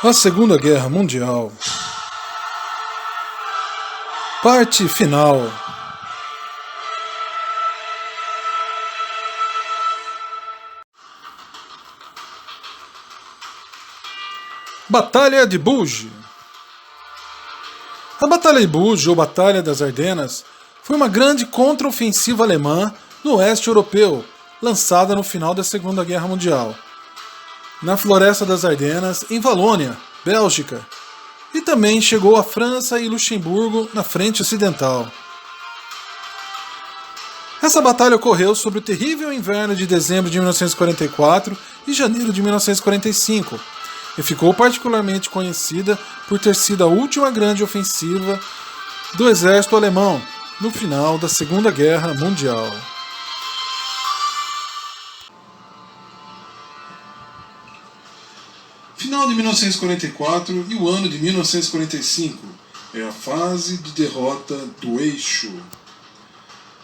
A Segunda Guerra Mundial. Parte final. Batalha de Bulge. A Batalha de Bulge, ou Batalha das Ardenas, foi uma grande contraofensiva alemã no oeste europeu, lançada no final da Segunda Guerra Mundial, na Floresta das Ardenas, em Valônia, Bélgica, e também chegou à França e Luxemburgo na frente ocidental. Essa batalha ocorreu sobre o terrível inverno de dezembro de 1944 e janeiro de 1945, e ficou particularmente conhecida por ter sido a última grande ofensiva do exército alemão no final da Segunda Guerra Mundial. Final de 1944 e o ano de 1945 é a fase de derrota do Eixo.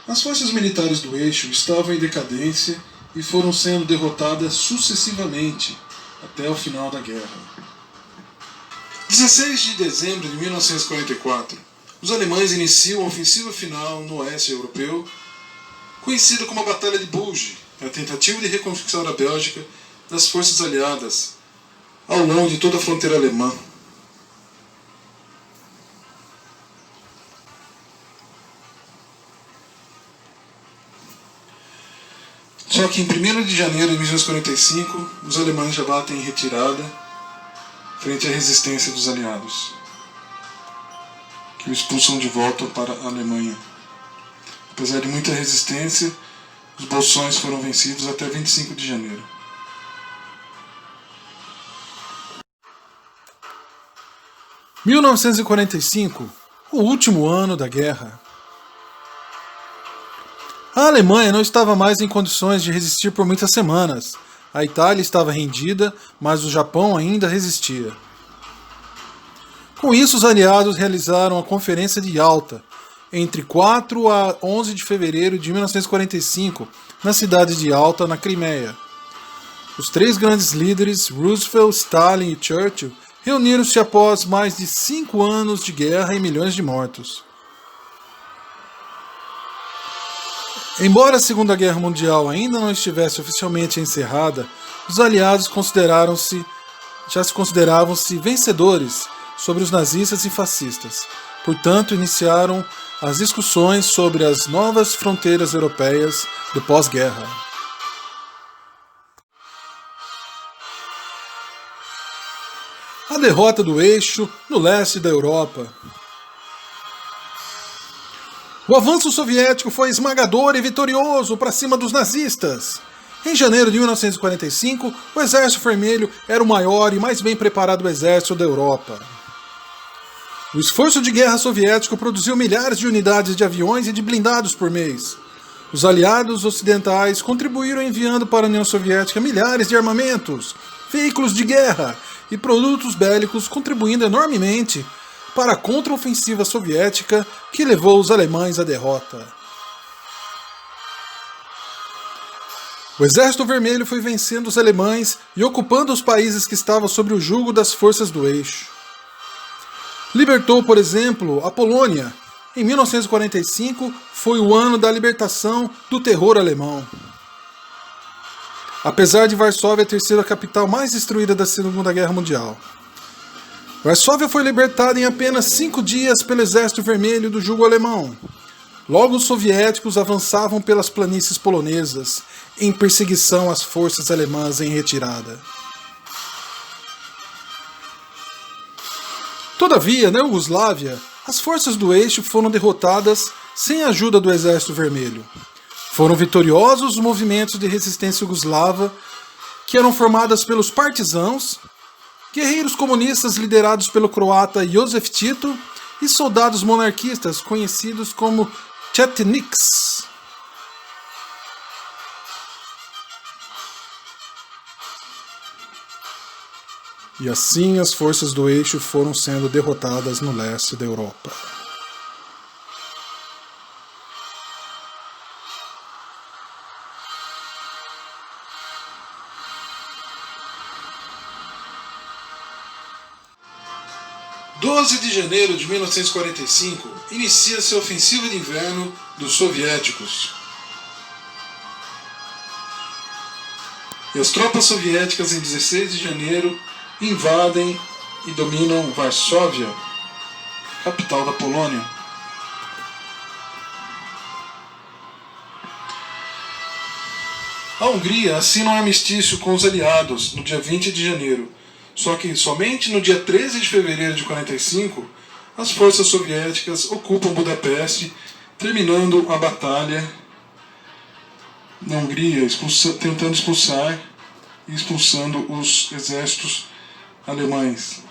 As forças militares do Eixo estavam em decadência e foram sendo derrotadas sucessivamente até o final da guerra. 16 de dezembro de 1944, os alemães iniciam a ofensiva final no oeste europeu, conhecida como a Batalha de Bulge, a tentativa de reconquistar a Bélgica das forças aliadas ao longo de toda a fronteira alemã. Só que em 1º de janeiro de 1945, os alemães já batem em retirada frente à resistência dos aliados, que o expulsam de volta para a Alemanha. Apesar de muita resistência, os bolsões foram vencidos até 25 de janeiro. Em 1945, o último ano da guerra. A Alemanha não estava mais em condições de resistir por muitas semanas. A Itália estava rendida, mas o Japão ainda resistia. Com isso, os aliados realizaram a Conferência de Yalta, entre 4 a 11 de fevereiro de 1945, na cidade de Yalta, na Crimeia. Os três grandes líderes, Roosevelt, Stalin e Churchill, reuniram-se após mais de 5 anos de guerra e milhões de mortos. Embora a Segunda Guerra Mundial ainda não estivesse oficialmente encerrada, os aliados já se consideravam-se vencedores sobre os nazistas e fascistas. Portanto, iniciaram as discussões sobre as novas fronteiras europeias do pós-guerra. A derrota do Eixo no leste da Europa. O avanço soviético foi esmagador e vitorioso para cima dos nazistas. Em janeiro de 1945, o Exército Vermelho era o maior e mais bem preparado exército da Europa. O esforço de guerra soviético produziu milhares de unidades de aviões e de blindados por mês. Os aliados ocidentais contribuíram enviando para a União Soviética milhares de armamentos, veículos de guerra e produtos bélicos, contribuindo enormemente para a contraofensiva soviética que levou os alemães à derrota. O Exército Vermelho foi vencendo os alemães e ocupando os países que estavam sob o jugo das forças do Eixo. Libertou, por exemplo, a Polônia. Em 1945 foi o ano da libertação do terror alemão. Apesar de Varsóvia ter sido a capital mais destruída da Segunda Guerra Mundial. Varsóvia foi libertada em apenas 5 dias pelo Exército Vermelho do jugo alemão. Logo, os soviéticos avançavam pelas planícies polonesas, em perseguição às forças alemãs em retirada. Todavia, na Iugoslávia, as forças do Eixo foram derrotadas sem a ajuda do Exército Vermelho. Foram vitoriosos os movimentos de resistência iugoslava, que eram formadas pelos partisãos, guerreiros comunistas liderados pelo croata Josef Tito e soldados monarquistas conhecidos como Chetniks. E assim as forças do Eixo foram sendo derrotadas no leste da Europa. 12 de janeiro de 1945, inicia-se a ofensiva de inverno dos soviéticos. E as tropas soviéticas, em 16 de janeiro, invadem e dominam Varsóvia, capital da Polônia. A Hungria assina um armistício com os aliados no dia 20 de janeiro, só que somente no dia 13 de fevereiro de 45, as forças soviéticas ocupam Budapeste, terminando a batalha na Hungria, tentando expulsar e expulsando os exércitos alemães.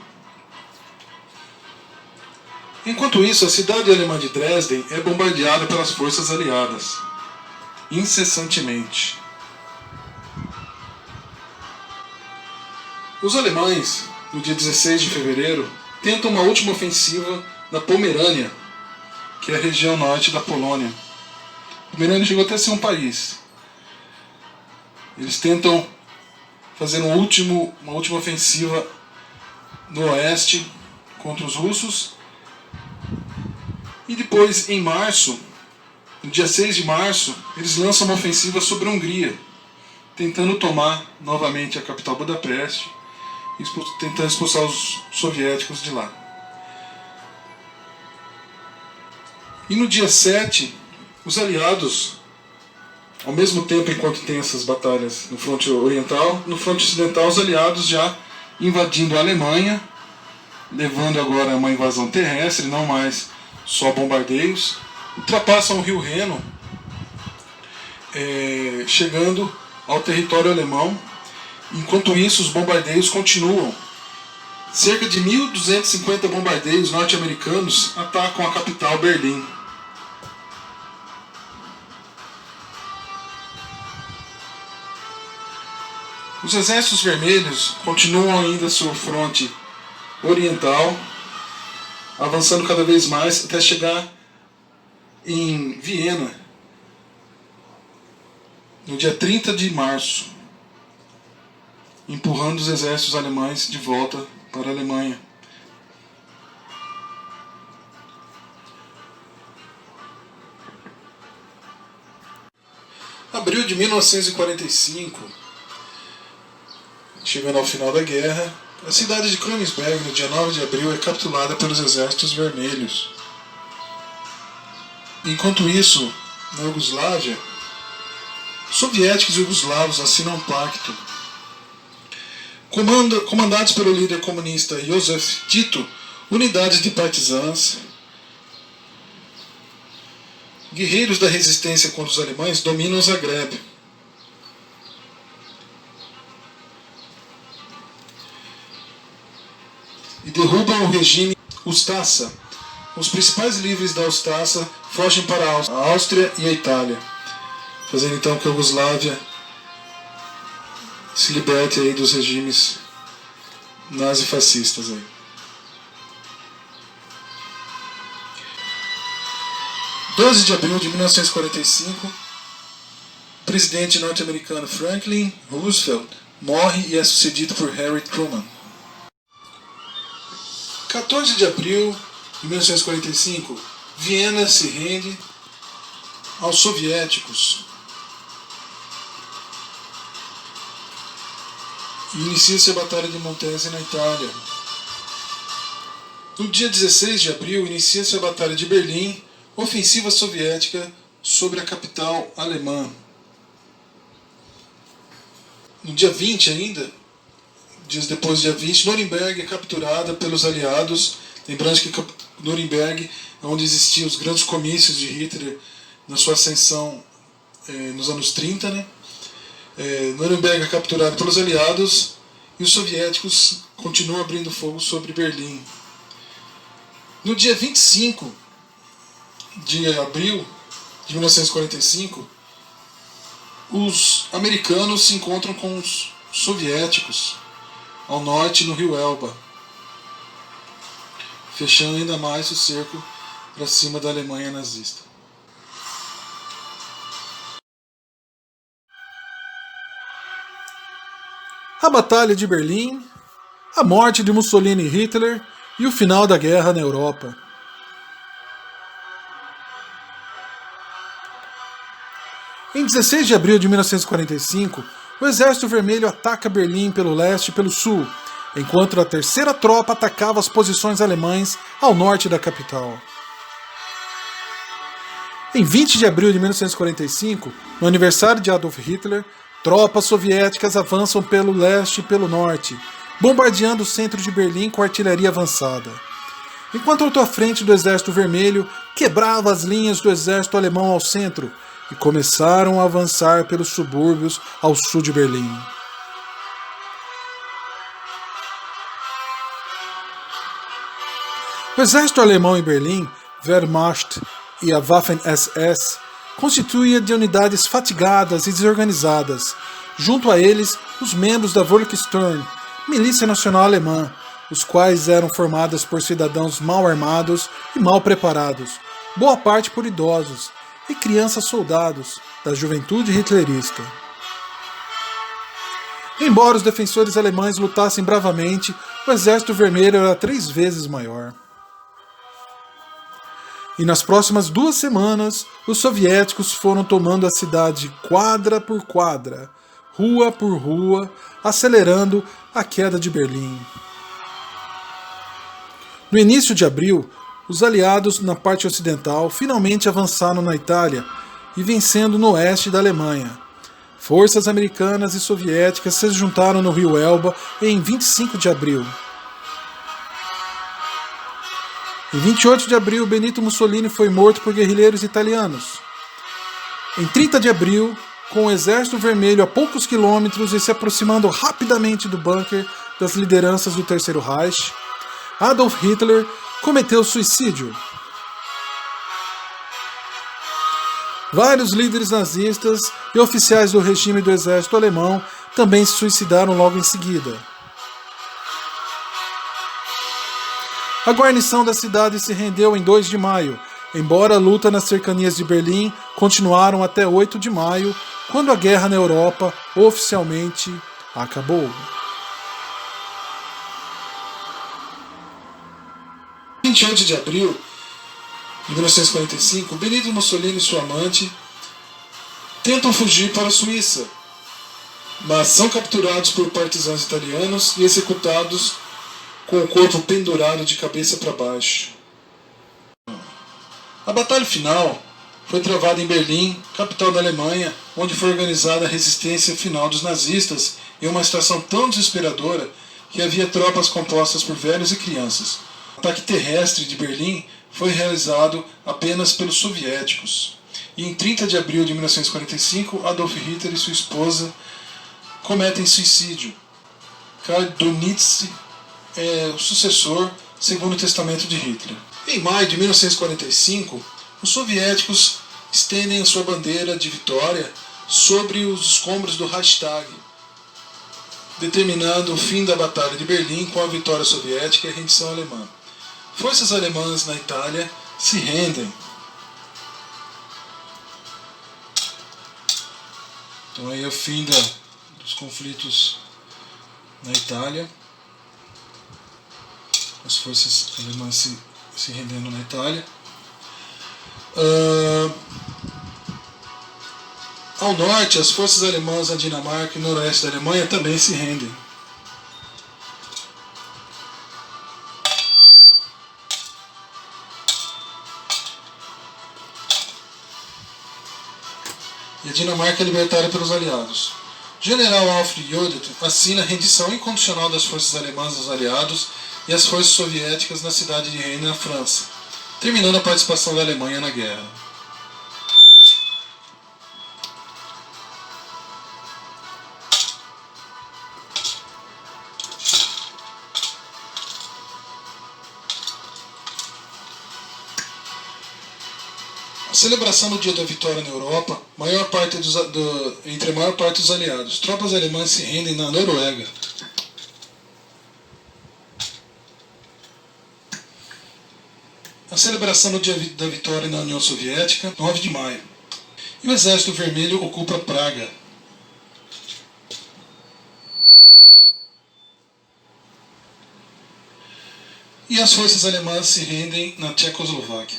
Enquanto isso, a cidade alemã de Dresden é bombardeada pelas forças aliadas, incessantemente. Os alemães, no dia 16 de fevereiro, tentam uma última ofensiva na Pomerânia, que é a região norte da Polônia. A Pomerânia chegou até a ser um país. Eles tentam fazer uma última ofensiva no oeste contra os russos. E depois, em março, no dia 6 de março, eles lançam uma ofensiva sobre a Hungria, tentando tomar novamente a capital Budapeste, tentando expulsar os soviéticos de lá. E no dia 7, os aliados, ao mesmo tempo enquanto tem essas batalhas no fronte oriental, no fronte ocidental os aliados já invadindo a Alemanha, levando agora uma invasão terrestre, não mais só bombardeios, ultrapassam o rio Reno, chegando ao território alemão. Enquanto isso, os bombardeios continuam. Cerca de 1.250 bombardeios norte-americanos atacam a capital, Berlim. Os exércitos vermelhos continuam ainda sua fronte oriental, avançando cada vez mais até chegar em Viena, no dia 30 de março, empurrando os exércitos alemães de volta para a Alemanha. Abril de 1945, chegando ao final da guerra, a cidade de Königsberg, no dia 9 de abril, é capturada pelos exércitos vermelhos. Enquanto isso, na Iugoslávia, soviéticos e jugoslavos assinam um pacto. Comandados pelo líder comunista Josef Tito, unidades de partisãs, guerreiros da resistência contra os alemães, dominam Zagreb. E derrubam o regime Ustasa. Os principais líderes da Ustasa fogem para a Áustria e a Itália, fazendo então que a Iugoslávia se liberte aí dos regimes nazifascistas. 12 de abril de 1945, o presidente norte-americano Franklin Roosevelt morre e é sucedido por Harry Truman. 14 de abril de 1945, Viena se rende aos soviéticos e inicia-se a Batalha de Montese na Itália. No dia 16 de abril, inicia-se a Batalha de Berlim, ofensiva soviética sobre a capital alemã. No dia 20 ainda, dias depois do dia 20, Nuremberg é capturada pelos aliados. Lembrando que Nuremberg é onde existiam os grandes comícios de Hitler na sua ascensão nos anos 30, né? Nuremberg é capturado pelos aliados e os soviéticos continuam abrindo fogo sobre Berlim. No dia 25 de abril de 1945, os americanos se encontram com os soviéticos ao norte no rio Elba, fechando ainda mais o cerco para cima da Alemanha nazista. A Batalha de Berlim, a morte de Mussolini e Hitler e o final da guerra na Europa. Em 16 de abril de 1945, o Exército Vermelho ataca Berlim pelo leste e pelo sul, enquanto a terceira tropa atacava as posições alemãs ao norte da capital. Em 20 de abril de 1945, no aniversário de Adolf Hitler, tropas soviéticas avançam pelo leste e pelo norte, bombardeando o centro de Berlim com artilharia avançada. Enquanto a outra frente do Exército Vermelho quebrava as linhas do exército alemão ao centro e começaram a avançar pelos subúrbios ao sul de Berlim. O exército alemão em Berlim, Wehrmacht e a Waffen-SS, constituía de unidades fatigadas e desorganizadas, junto a eles os membros da Volkssturm, milícia nacional alemã, os quais eram formadas por cidadãos mal armados e mal preparados, boa parte por idosos, e crianças soldados da juventude hitlerista. Embora os defensores alemães lutassem bravamente, o Exército Vermelho era 3 vezes maior. E nas próximas 2 semanas, os soviéticos foram tomando a cidade quadra por quadra, rua por rua, acelerando a queda de Berlim. No início de abril, os aliados na parte ocidental finalmente avançaram na Itália e vencendo no oeste da Alemanha. Forças americanas e soviéticas se juntaram no rio Elba em 25 de abril. Em 28 de abril, Benito Mussolini foi morto por guerrilheiros italianos. Em 30 de abril, com o Exército Vermelho a poucos quilômetros e se aproximando rapidamente do bunker das lideranças do Terceiro Reich, Adolf Hitler cometeu suicídio. Vários líderes nazistas e oficiais do regime do exército alemão também se suicidaram logo em seguida. A guarnição da cidade se rendeu em 2 de maio, embora a luta nas cercanias de Berlim continuaram até 8 de maio, quando a guerra na Europa oficialmente acabou. 28 de abril de 1945, Benito Mussolini e sua amante tentam fugir para a Suíça, mas são capturados por partisãos italianos e executados com o corpo pendurado de cabeça para baixo. A batalha final foi travada em Berlim, capital da Alemanha, onde foi organizada a resistência final dos nazistas em uma situação tão desesperadora que havia tropas compostas por velhos e crianças. O ataque terrestre de Berlim foi realizado apenas pelos soviéticos. E em 30 de abril de 1945, Adolf Hitler e sua esposa cometem suicídio. Karl Dönitz é o sucessor, segundo o testamento de Hitler. Em maio de 1945, os soviéticos estendem a sua bandeira de vitória sobre os escombros do Reichstag, determinando o fim da Batalha de Berlim com a vitória soviética e a rendição alemã. Forças alemãs na Itália se rendem. Então aí é o fim dos conflitos na Itália. As forças alemãs se rendendo na Itália. Ao norte, as forças alemãs na Dinamarca e no noroeste da Alemanha também se rendem. E a Dinamarca é libertada pelos aliados. General Alfred Jodl assina a rendição incondicional das forças alemãs aos aliados e as forças soviéticas na cidade de Rennes, na França, terminando a participação da Alemanha na guerra. A celebração do dia da vitória na Europa, entre a maior parte dos aliados. Tropas alemãs se rendem na Noruega. A celebração do dia da vitória na União Soviética, 9 de maio. E o Exército Vermelho ocupa Praga. e as forças alemãs se rendem na Tchecoslováquia.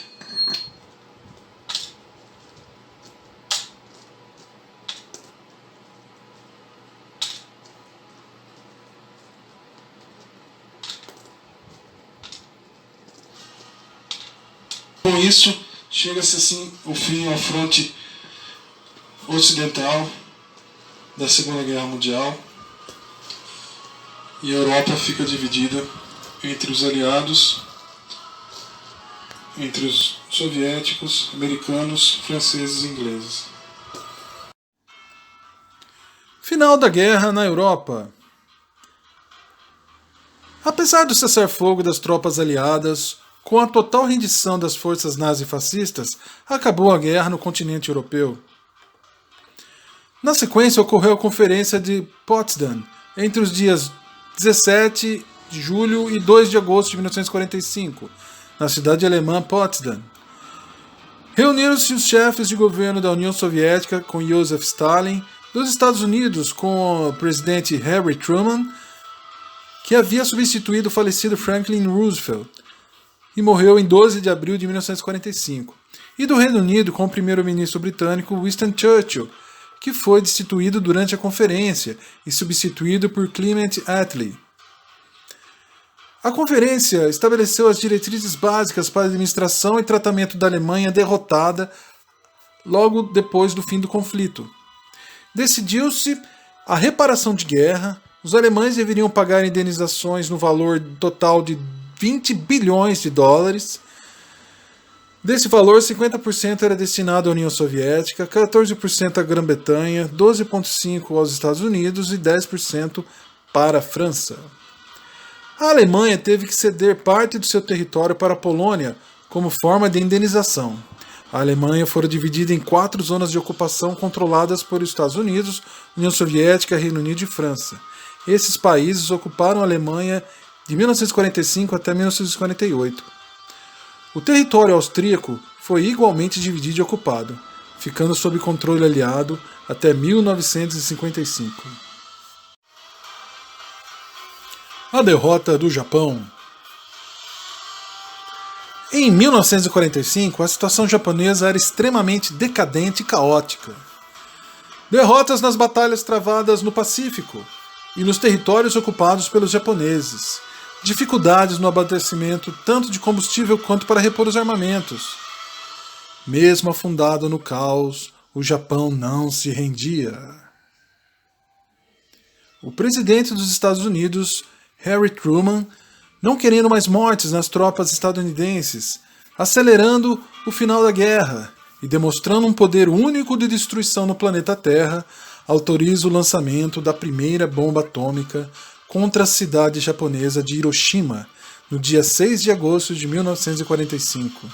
Com isso, chega-se assim o fim ao fronte ocidental da Segunda Guerra Mundial, e a Europa fica dividida entre os aliados, entre os soviéticos, americanos, franceses e ingleses. Final da guerra na Europa. Apesar do cessar-fogo das tropas aliadas, com a total rendição das forças nazifascistas, acabou a guerra no continente europeu. Na sequência, ocorreu a Conferência de Potsdam, entre os dias 17 de julho e 2 de agosto de 1945, na cidade alemã Potsdam. Reuniram-se os chefes de governo da União Soviética com Joseph Stalin, dos Estados Unidos com o presidente Harry Truman, que havia substituído o falecido Franklin Roosevelt, e morreu em 12 de abril de 1945, e do Reino Unido com o primeiro-ministro britânico Winston Churchill, que foi destituído durante a conferência e substituído por Clement Attlee. A conferência estabeleceu as diretrizes básicas para a administração e tratamento da Alemanha derrotada logo depois do fim do conflito. Decidiu-se a reparação de guerra. Os alemães deveriam pagar indenizações no valor total de 20 bilhões de dólares. Desse valor, 50% era destinado à União Soviética, 14% à Grã-Bretanha, 12,5% aos Estados Unidos e 10% para a França. A Alemanha teve que ceder parte do seu território para a Polônia como forma de indenização. A Alemanha foi dividida em 4 zonas de ocupação controladas por Estados Unidos, União Soviética, Reino Unido e França. Esses países ocuparam a Alemanha de 1945 até 1948. O território austríaco foi igualmente dividido e ocupado, ficando sob controle aliado até 1955. A derrota do Japão. Em 1945, a situação japonesa era extremamente decadente e caótica. Derrotas nas batalhas travadas no Pacífico e nos territórios ocupados pelos japoneses. Dificuldades no abastecimento tanto de combustível quanto para repor os armamentos. Mesmo afundado no caos, o Japão não se rendia. O presidente dos Estados Unidos, Harry Truman, não querendo mais mortes nas tropas estadunidenses, acelerando o final da guerra e demonstrando um poder único de destruição no planeta Terra, autoriza o lançamento da primeira bomba atômica contra a cidade japonesa de Hiroshima, no dia 6 de agosto de 1945.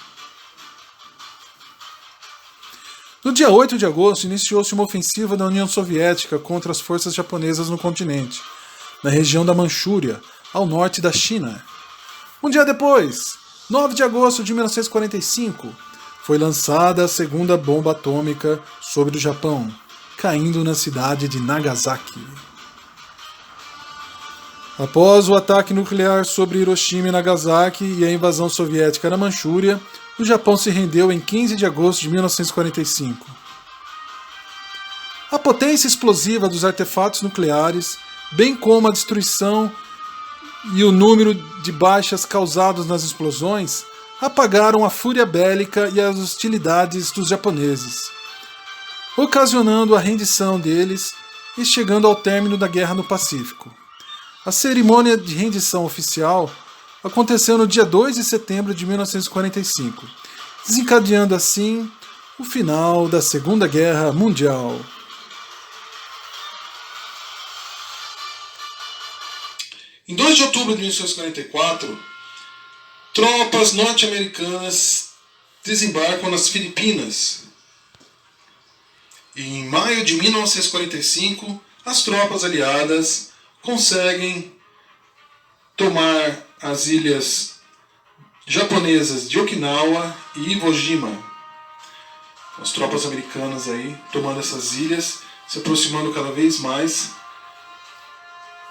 No dia 8 de agosto, iniciou-se uma ofensiva da União Soviética contra as forças japonesas no continente, na região da Manchúria, ao norte da China. Um dia depois, 9 de agosto de 1945, foi lançada a segunda bomba atômica sobre o Japão, caindo na cidade de Nagasaki. Após o ataque nuclear sobre Hiroshima e Nagasaki e a invasão soviética na Manchúria, o Japão se rendeu em 15 de agosto de 1945. A potência explosiva dos artefatos nucleares, bem como a destruição e o número de baixas causadas nas explosões, apagaram a fúria bélica e as hostilidades dos japoneses, ocasionando a rendição deles e chegando ao término da guerra no Pacífico. A cerimônia de rendição oficial aconteceu no dia 2 de setembro de 1945, desencadeando assim o final da Segunda Guerra Mundial. Em 2 de outubro de 1944, tropas norte-americanas desembarcam nas Filipinas. E em maio de 1945, as tropas aliadas conseguem tomar as ilhas japonesas de Okinawa e Iwo Jima. As tropas americanas aí tomando essas ilhas, se aproximando cada vez mais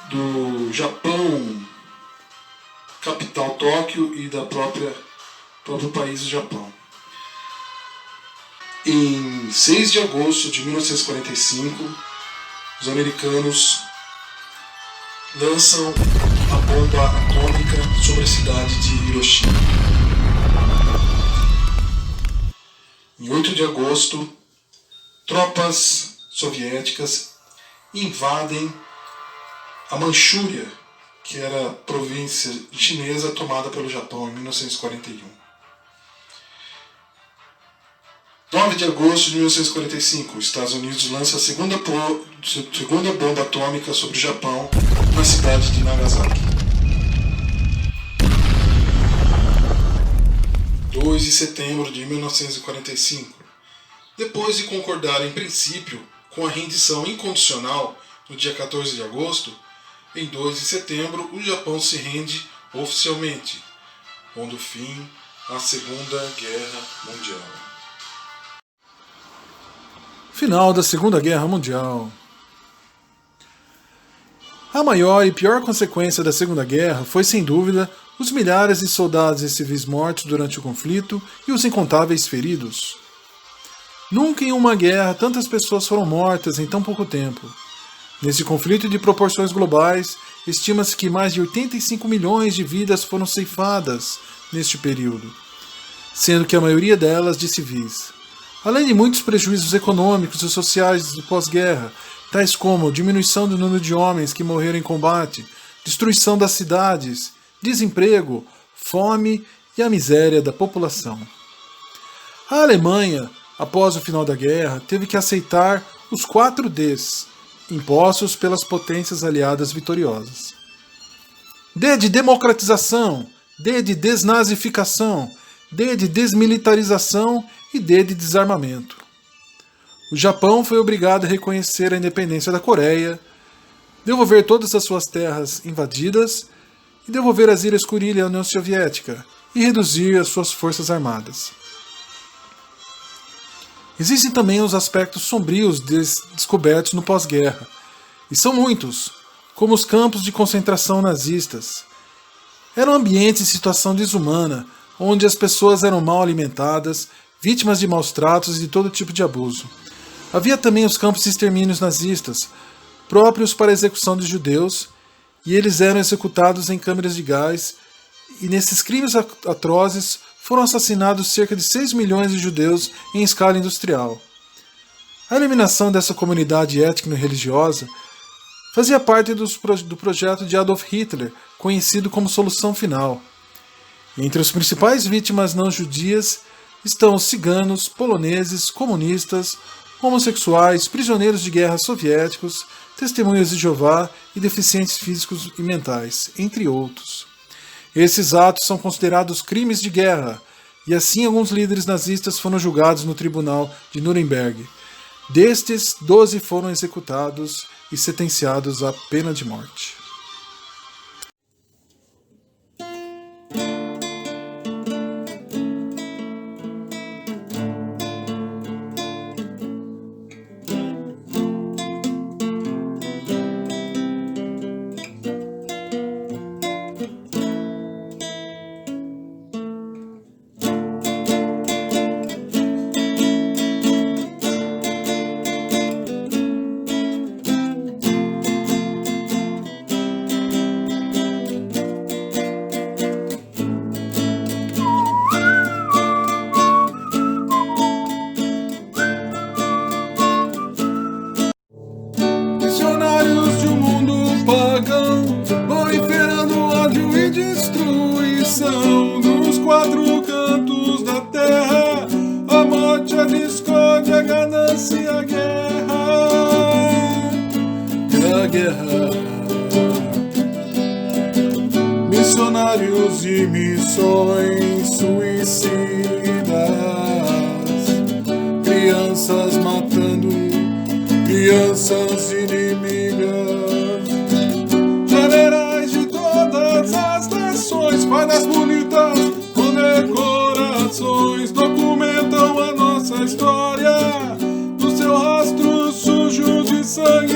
do Japão capital Tóquio e da próprio país do Japão. Em 6 de agosto de 1945, os americanos lançam a bomba atômica sobre a cidade de Hiroshima. Em 8 de agosto, tropas soviéticas invadem a Manchúria, que era a província chinesa tomada pelo Japão em 1941. 9 de agosto de 1945, os Estados Unidos lançam a segunda bomba atômica sobre o Japão na cidade de Nagasaki. 2 de setembro de 1945, depois de concordar em princípio com a rendição incondicional no dia 14 de agosto, em 2 de setembro o Japão se rende oficialmente, pondo fim à Segunda Guerra Mundial. Final da Segunda Guerra Mundial. A maior e pior consequência da Segunda Guerra foi, sem dúvida, os milhares de soldados e civis mortos durante o conflito e os incontáveis feridos. Nunca em uma guerra tantas pessoas foram mortas em tão pouco tempo. Nesse conflito de proporções globais, estima-se que mais de 85 milhões de vidas foram ceifadas neste período, sendo que a maioria delas de civis. Além de muitos prejuízos econômicos e sociais do pós-guerra, tais como diminuição do número de homens que morreram em combate, destruição das cidades, desemprego, fome e a miséria da população. A Alemanha, após o final da guerra, teve que aceitar os 4 Ds, impostos pelas potências aliadas vitoriosas. D de democratização, D de desnazificação, D de desmilitarização e D de desarmamento. O Japão foi obrigado a reconhecer a independência da Coreia, devolver todas as suas terras invadidas e devolver as Ilhas Kurilha à União Soviética e reduzir as suas forças armadas. Existem também os aspectos sombrios descobertos no pós-guerra, e são muitos, como os campos de concentração nazistas. Eram ambientes em situação desumana, onde as pessoas eram mal alimentadas, vítimas de maus tratos e de todo tipo de abuso. Havia também os campos de extermínios nazistas, próprios para a execução de judeus, e eles eram executados em câmeras de gás, e nesses crimes atrozes foram assassinados cerca de 6 milhões de judeus em escala industrial. A eliminação dessa comunidade étnico-religiosa fazia parte do projeto de Adolf Hitler, conhecido como Solução Final. Entre as principais vítimas não judias estão os ciganos, poloneses, comunistas, homossexuais, prisioneiros de guerra soviéticos, testemunhas de Jeová e deficientes físicos e mentais, entre outros. Esses atos são considerados crimes de guerra, e assim alguns líderes nazistas foram julgados no tribunal de Nuremberg. Destes, 12 foram executados e sentenciados à pena de morte. Dos 4 cantos da terra, a morte, a discórdia, a ganância e a guerra. A guerra. Missionários e missões suicidas, crianças matando crianças inimigas. Generais de todas as nações, fardas bonitas, condecorações, documentam a nossa história. No seu rastro sujo de sangue